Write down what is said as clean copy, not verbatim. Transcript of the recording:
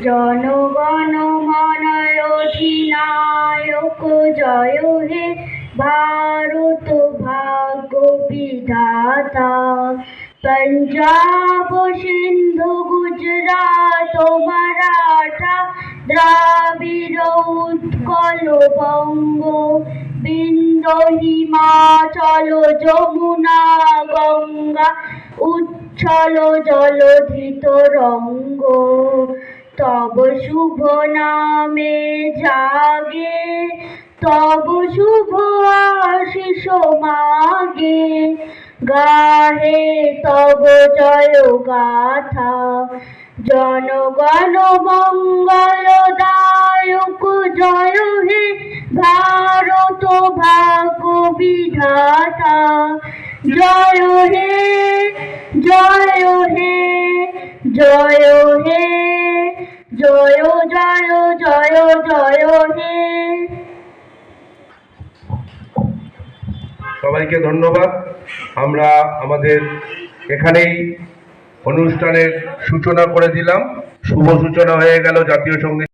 জনগণ মন অধিনায়ক জয় হে ভারত ভাগ্য বিধাতা। पंजाब सिंधु गुजरात मराठा द्राविड़ उत्कल बंग बिंद हिमाचल যমুনা গঙ্গা উচ্ছল জলধি তরঙ্গ। তব শুভ নামে জাগে তব শুভ আশিস মাগে। গাহে তব জয় গাথা জনগণ মঙ্গল দায়ক জয় হে ভারত ভাগ্য বিধাতা। জয় হে জয় হে জয় হে জয় জয় জয় জয় হে। সবাইকে ধন্যবাদ। আমরা আমাদের এখানেই অনুষ্ঠানের সূচনা করে দিলাম। শুভ সূচনা হয়ে গেল জাতীয় সঙ্গীত।